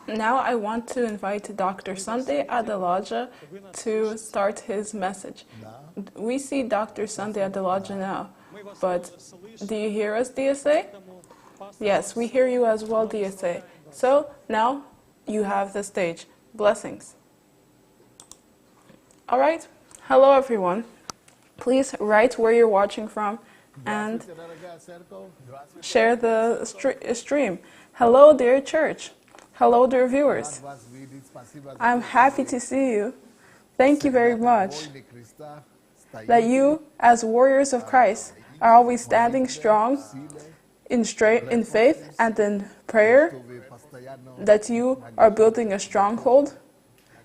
Now I want to invite Dr. Sunday Adelaja to start his message. We see Dr. Sunday Adelaja now, but do you hear us, DSA? Yes, we hear you as well, DSA. So now you have the stage. Blessings. All right. Hello, everyone. Please write where you're watching from and share the stream. Hello, dear church. Hello, dear viewers. I'm happy to see you. Thank you very much that you, as warriors of Christ, are always standing strong in faith and in prayer, that you are building a stronghold,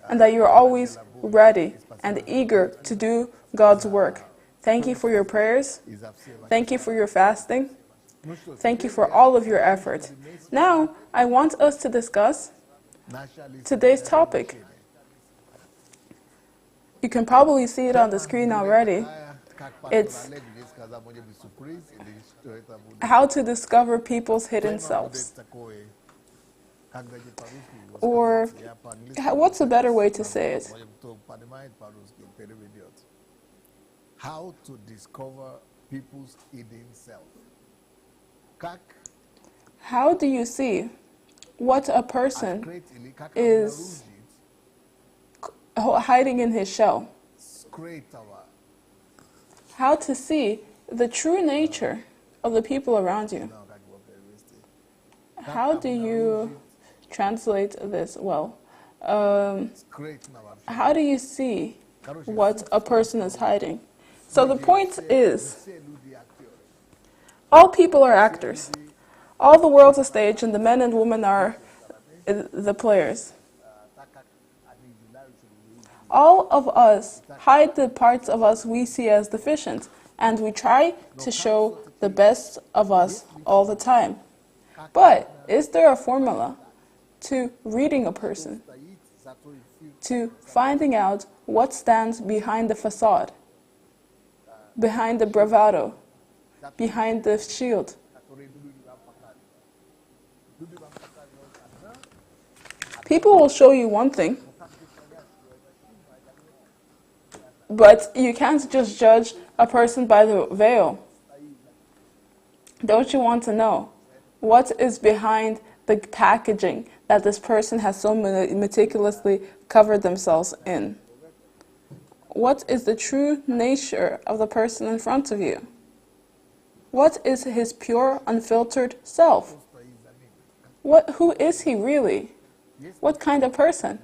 and that you're always ready and eager to do God's work. Thank you for your prayers. Thank you for your fasting. Thank you for all of your effort. Now, I want us to discuss today's topic. You can probably see it on the screen already. It's how to discover people's hidden selves. Or, what's a better way to say it? How to discover people's hidden self. How do you see what a person is hiding in his shell? How to see the true nature of the people around you? How do you translate this? Well, how do you see what a person is hiding? So the point is, all people are actors. All the world's a stage, and the men and women are the players. All of us hide the parts of us we see as deficient, and we try to show the best of us all the time. But is there a formula to reading a person, to finding out what stands behind the facade, behind the bravado, behind the shield? People will show you one thing, but you can't just judge a person by the veil. Don't you want to know what is behind the packaging that this person has so meticulously covered themselves in? What is the true nature of the person in front of you? What is his pure, unfiltered self? Who is he really? What kind of person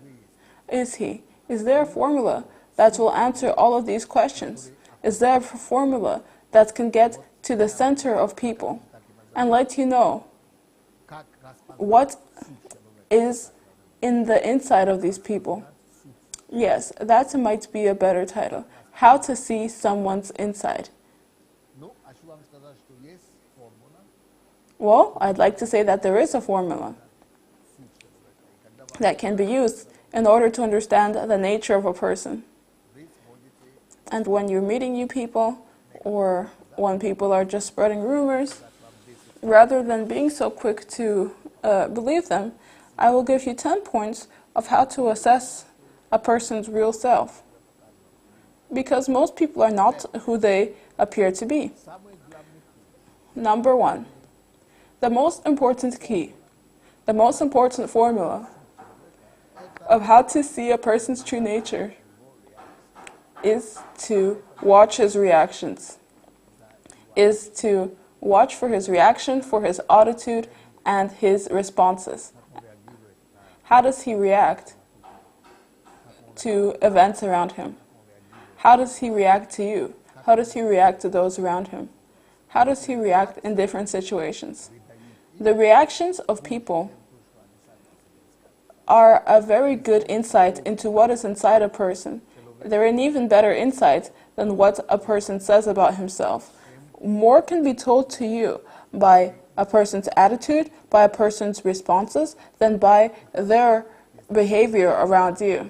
is he? Is there a formula that will answer all of these questions? Is there a formula that can get to the center of people and let you know what is in the inside of these people? Yes, that might be a better title. How to see someone's inside. Well, I'd like to say that there is a formula that can be used in order to understand the nature of a person. And when you're meeting new people, or when people are just spreading rumors, rather than being so quick to believe them, I will give you 10 points of how to assess a person's real self. Because most people are not who they appear to be. Number 1. The most important key, the most important formula of how to see a person's true nature is to watch his reactions, is to watch for his reaction, for his attitude, and his responses. How does he react to events around him? How does he react to you? How does he react to those around him? How does he react in different situations? The reactions of people are a very good insight into what is inside a person. They're an even better insight than what a person says about himself. More can be told to you by a person's attitude, by a person's responses, than by their behavior around you.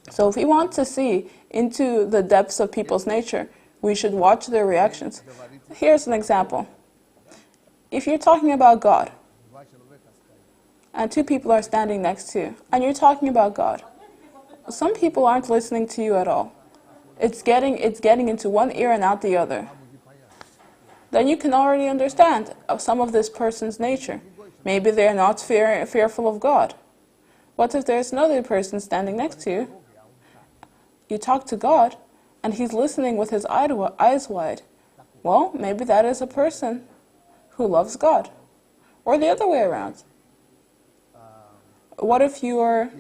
So if we want to see into the depths of people's nature, we should watch their reactions. Here's an example. If you're talking about God, and two people are standing next to you, and you're talking about God, some people aren't listening to you at all. It's getting into one ear and out the other. Then you can already understand some of this person's nature. Maybe they're not fearful of God. What if there's another person standing next to you? You talk to God, and he's listening with his eyes wide. Well, maybe that is a person who loves God. Or the other way around. What if you are,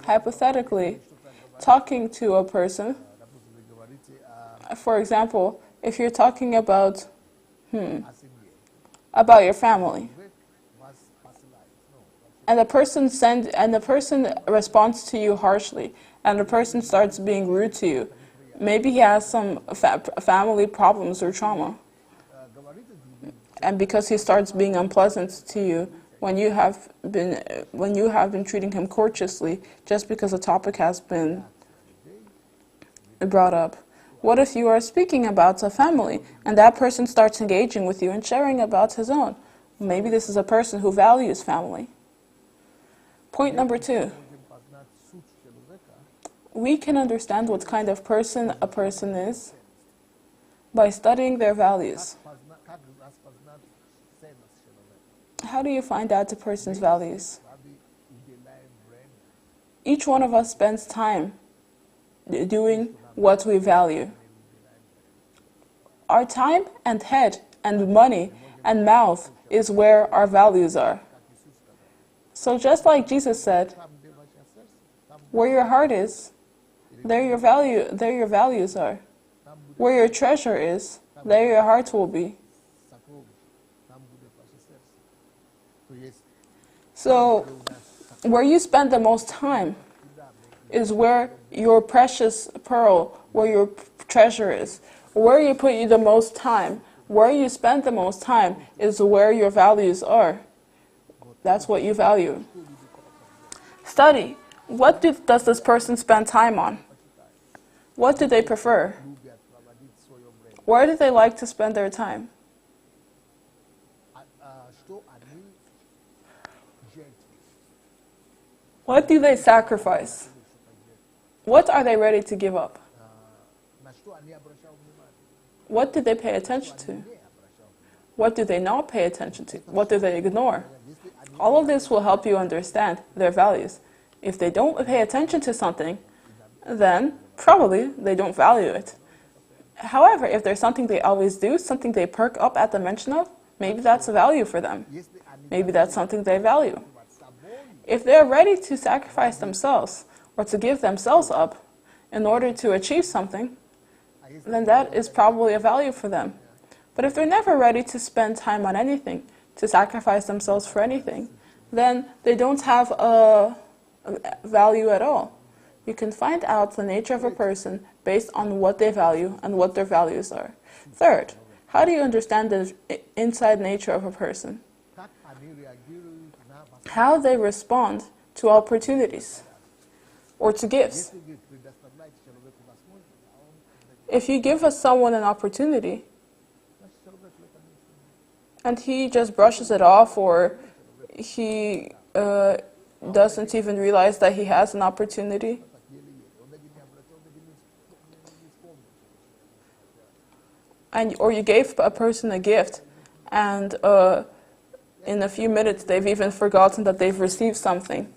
hypothetically, talking to a person, for example, if you're talking about your family, and the person responds to you harshly, and the person starts being rude to you, maybe he has some family problems or trauma, and because he starts being unpleasant to you when you have been treating him courteously just because a topic has been brought up. What if you are speaking about a family and that person starts engaging with you and sharing about his own? Maybe this is a person who values family. Point number 2. We can understand what kind of person a person is by studying their values. How do you find out a person's values? Each one of us spends time doing what we value. Our time and head and money and mouth is where our values are. So just like Jesus said, where your heart is, there your values are. Where your treasure is, there your heart will be. So, where you spend the most time is where your precious pearl, where your treasure is. Where you put the most time, where you spend the most time is where your values are. That's what you value. Study. What does this person spend time on? What do they prefer? Where do they like to spend their time? What do they sacrifice? What are they ready to give up? What do they pay attention to? What do they not pay attention to? What do they ignore? All of this will help you understand their values. If they don't pay attention to something, then probably they don't value it. However, if there's something they always do, something they perk up at the mention of, maybe that's a value for them. Maybe that's something they value. If they're ready to sacrifice themselves or to give themselves up in order to achieve something, then that is probably a value for them. But if they're never ready to spend time on anything, to sacrifice themselves for anything, then they don't have a value at all. You can find out the nature of a person based on what they value and what their values are. Third, how do you understand the inside nature of a person? How they respond to opportunities or to gifts. If you give someone an opportunity and he just brushes it off, or he doesn't even realize that he has an opportunity, or you gave a person a gift and in a few minutes they've even forgotten that they've received something.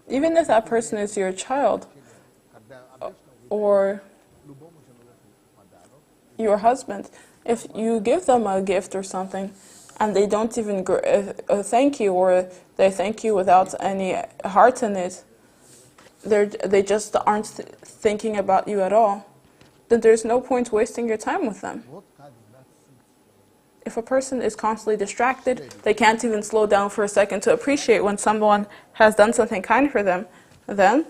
Even if that person is your child or your husband, if you give them a gift or something and they don't even thank you, or they thank you without any heart in it, they just aren't thinking about you at all, then there's no point wasting your time with them. If a person is constantly distracted, they can't even slow down for a second to appreciate when someone has done something kind for them, then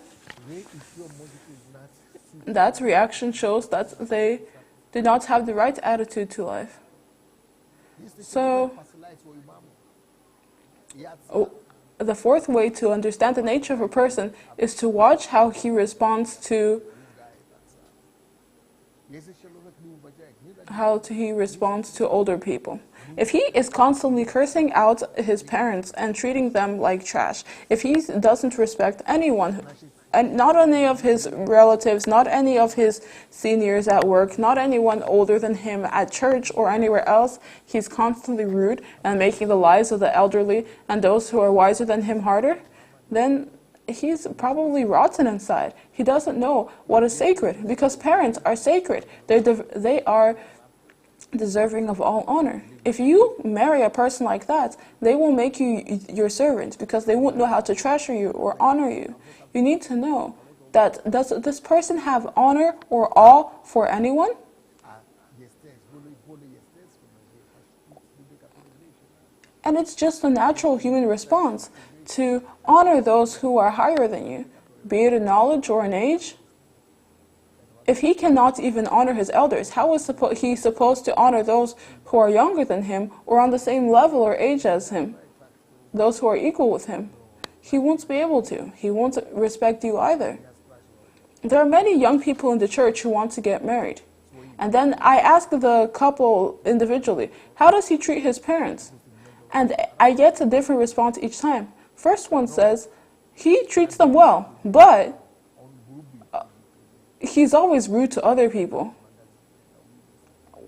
that reaction shows that they do not have the right attitude to life. So, the fourth way to understand the nature of a person is to watch how he responds to how he responds to older people. If he is constantly cursing out his parents and treating them like trash, if he doesn't respect anyone, and not any of his relatives, not any of his seniors at work, not anyone older than him at church or anywhere else, he's constantly rude and making the lives of the elderly and those who are wiser than him harder, then he's probably rotten inside. He doesn't know what is sacred, because parents are sacred. They are deserving of all honor. If you marry a person like that, they will make you your servant, because they won't know how to treasure you or honor you. You need to know that, does this person have honor or awe for anyone? And it's just a natural human response to honor those who are higher than you, be it in knowledge or in age. If he cannot even honor his elders, how is he supposed to honor those who are younger than him or on the same level or age as him, those who are equal with him? He won't be able to. He won't respect you either. There are many young people in the church who want to get married. And then I ask the couple individually, how does he treat his parents? And I get a different response each time. First one says, he treats them well, but he's always rude to other people.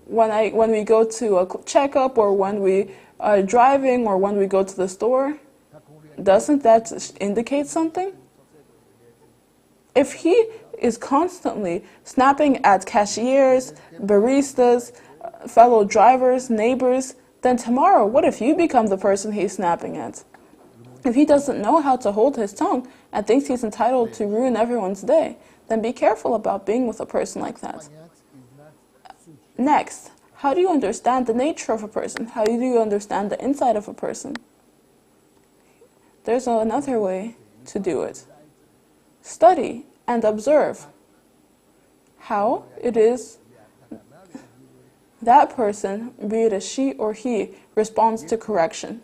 When we go to a checkup, or when we are driving, or when we go to the store, doesn't that indicate something? If he is constantly snapping at cashiers, baristas, fellow drivers, neighbors, then tomorrow, what if you become the person he's snapping at? If he doesn't know how to hold his tongue and thinks he's entitled to ruin everyone's day, then be careful about being with a person like that. Next, how do you understand the nature of a person? How do you understand the inside of a person? There's another way to do it. Study and observe how it is that person, be it a she or he, responds to correction,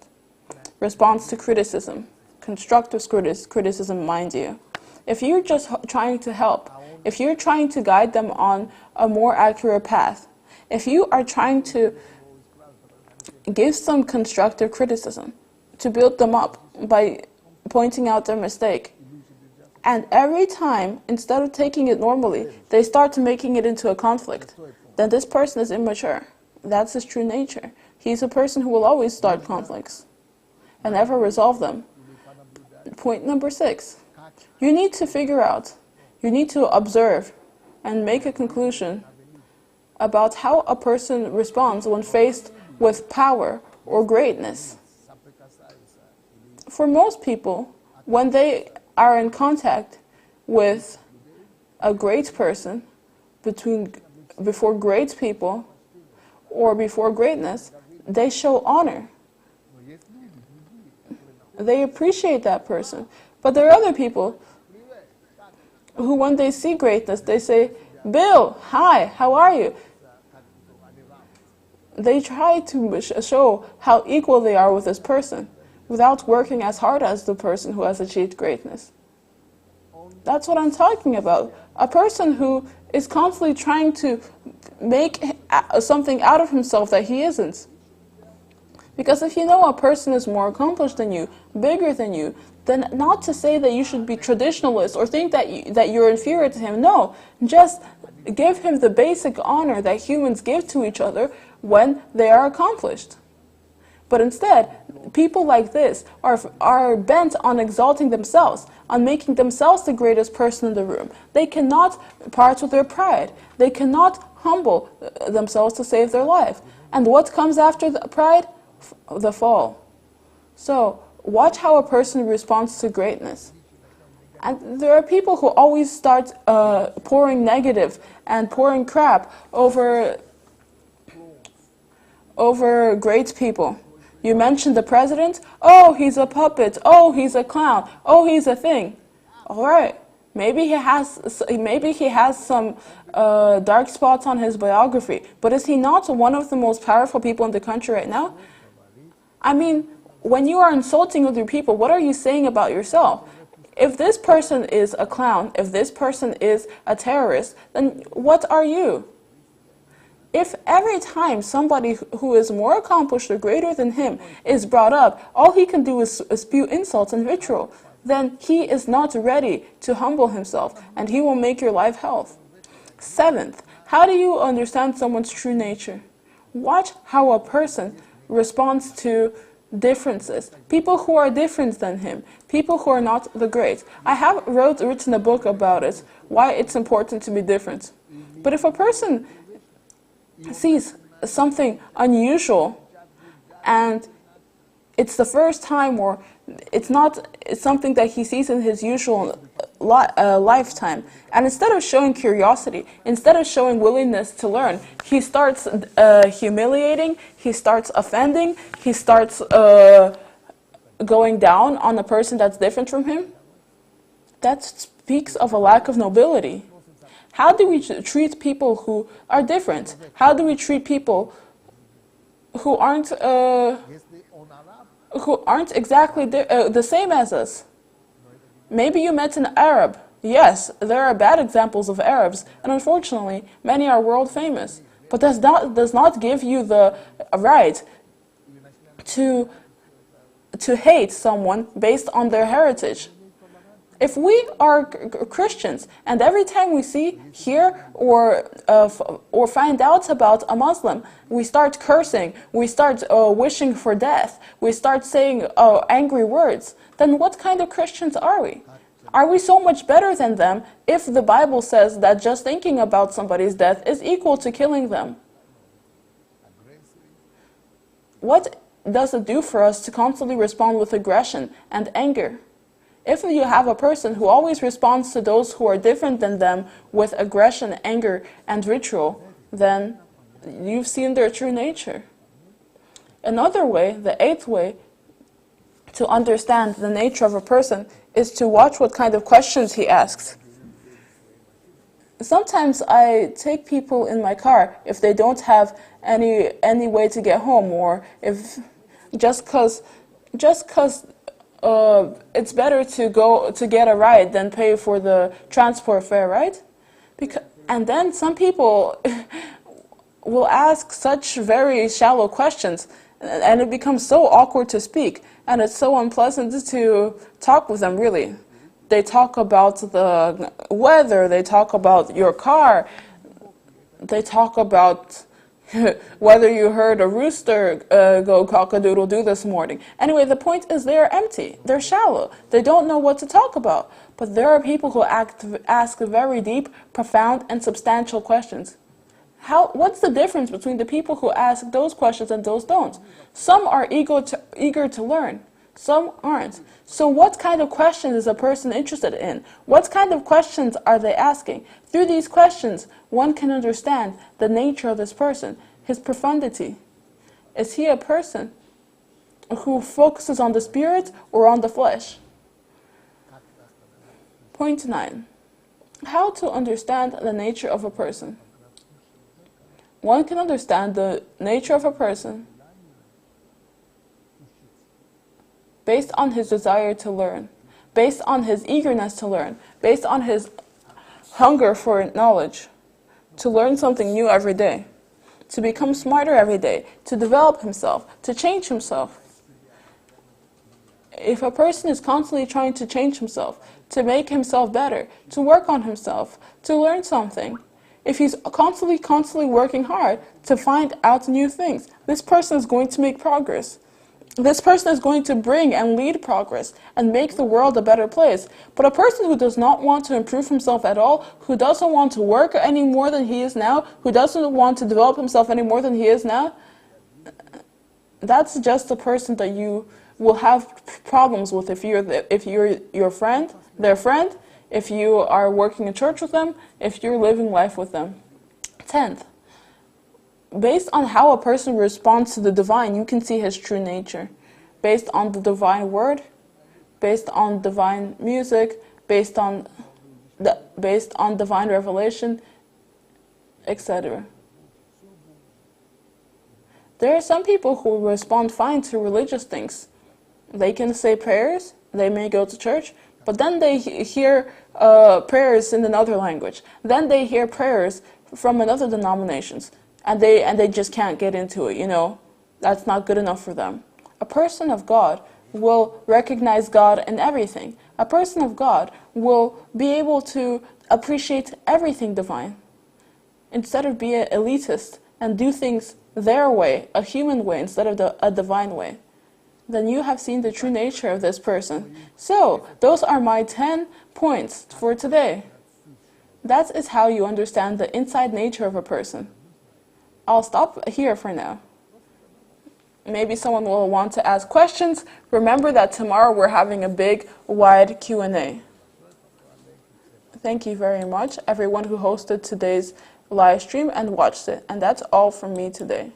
responds to criticism, constructive criticism, mind you. If you're just trying to help, if you're trying to guide them on a more accurate path, if you are trying to give some constructive criticism to build them up by pointing out their mistake, and every time, instead of taking it normally, they start to making it into a conflict, then this person is immature. That's his true nature. He's a person who will always start conflicts and never resolve them. Point number 6. You need to figure out, you need to observe and make a conclusion about how a person responds when faced with power or greatness. For most people, when they are in contact with a great person, before great people, or before greatness, they show honor. They appreciate that person. But there are other people who, when they see greatness, they say, Bill, hi, how are you? They try to show how equal they are with this person without working as hard as the person who has achieved greatness. That's what I'm talking about. A person who is constantly trying to make something out of himself that he isn't. Because if you know a person is more accomplished than you, bigger than you, then not to say that you should be traditionalist or think that you're inferior to him. No, just give him the basic honor that humans give to each other when they are accomplished. But instead, people like this are bent on exalting themselves, on making themselves the greatest person in the room. They cannot part with their pride. They cannot humble themselves to save their life. And what comes after the pride? The fall. So, watch how a person responds to greatness. And there are people who always start pouring negative and pouring crap over great people. You mentioned the president. Oh, he's a puppet. Oh, he's a clown. Oh, he's a thing. All right. Maybe he has some dark spots on his biography. But is he not one of the most powerful people in the country right now? I mean, when you are insulting other people, what are you saying about yourself? If this person is a clown, if this person is a terrorist, then what are you? If every time somebody who is more accomplished or greater than him is brought up, all he can do is spew insults and vitriol, then he is not ready to humble himself, and he will make your life hell. Seventh, how do you understand someone's true nature? Watch how a person responds to differences. People who are different than him. People who are not the great. I have written a book about it, why it's important to be different. But if a person sees something unusual and it's the first time, or it's something that he sees in his usual lifetime, and instead of showing curiosity, instead of showing willingness to learn, he starts humiliating, he starts offending, he starts going down on a person that's different from him. That speaks of a lack of nobility. How do we treat people who are different? How do we treat people who aren't exactly the same as us? Maybe you met an Arab. Yes, there are bad examples of Arabs, and unfortunately, many are world famous. But that does not give you the right to hate someone based on their heritage. If we are Christians, and every time we see, hear, or find out about a Muslim, we start cursing, we start wishing for death, we start saying angry words, then what kind of Christians are we? Are we so much better than them if the Bible says that just thinking about somebody's death is equal to killing them? What does it do for us to constantly respond with aggression and anger? If you have a person who always responds to those who are different than them with aggression, anger, and vitriol, then you've seen their true nature. Another way, the eighth way, to understand the nature of a person is to watch what kind of questions he asks. Sometimes I take people in my car if they don't have any way to get home, or if just because it's better to go to get a ride than pay for the transport fare, right? And then some people will ask such very shallow questions, and it becomes so awkward to speak, and it's so unpleasant to talk with them, really. They talk about the weather, they talk about your car, they talk about whether you heard a rooster go cock-a-doodle-doo this morning. Anyway, the point is they're empty, they're shallow, they don't know what to talk about. But there are people who ask very deep, profound, and substantial questions. What's the difference between the people who ask those questions and those don't? Some are eager to learn, some aren't. So what kind of questions is a person interested in? What kind of questions are they asking? Through these questions, one can understand the nature of this person, his profundity. Is he a person who focuses on the spirit or on the flesh? Point 9. How to understand the nature of a person. One can understand the nature of a person based on his desire to learn, based on his eagerness to learn, based on his hunger for knowledge, to learn something new every day, to become smarter every day, to develop himself, to change himself. If a person is constantly trying to change himself, to make himself better, to work on himself, to learn something, if he's constantly working hard to find out new things, this person is going to make progress. This person is going to bring and lead progress and make the world a better place. But a person who does not want to improve himself at all, who doesn't want to work any more than he is now, who doesn't want to develop himself any more than he is now, that's just a person that you will have problems with if you're your friend, their friend, if you are working in church with them, if you're living life with them. 10th. Based on how a person responds to the divine, you can see his true nature. Based on the divine word, based on divine music, based on divine revelation, etc. There are some people who respond fine to religious things. They can say prayers, they may go to church, but then they hear prayers in another language. Then they hear prayers from another denominations. and they just can't get into it, That's not good enough for them. A person of God will recognize God in everything. A person of God will be able to appreciate everything divine. Instead of being elitist and do things their way, a human way, instead of a divine way, then you have seen the true nature of this person. So, those are my 10 points for today. That is how you understand the inside nature of a person. I'll stop here for now. Maybe someone will want to ask questions. Remember that tomorrow we're having a big, wide Q&A. Thank you very much, everyone who hosted today's live stream and watched it. And that's all from me today.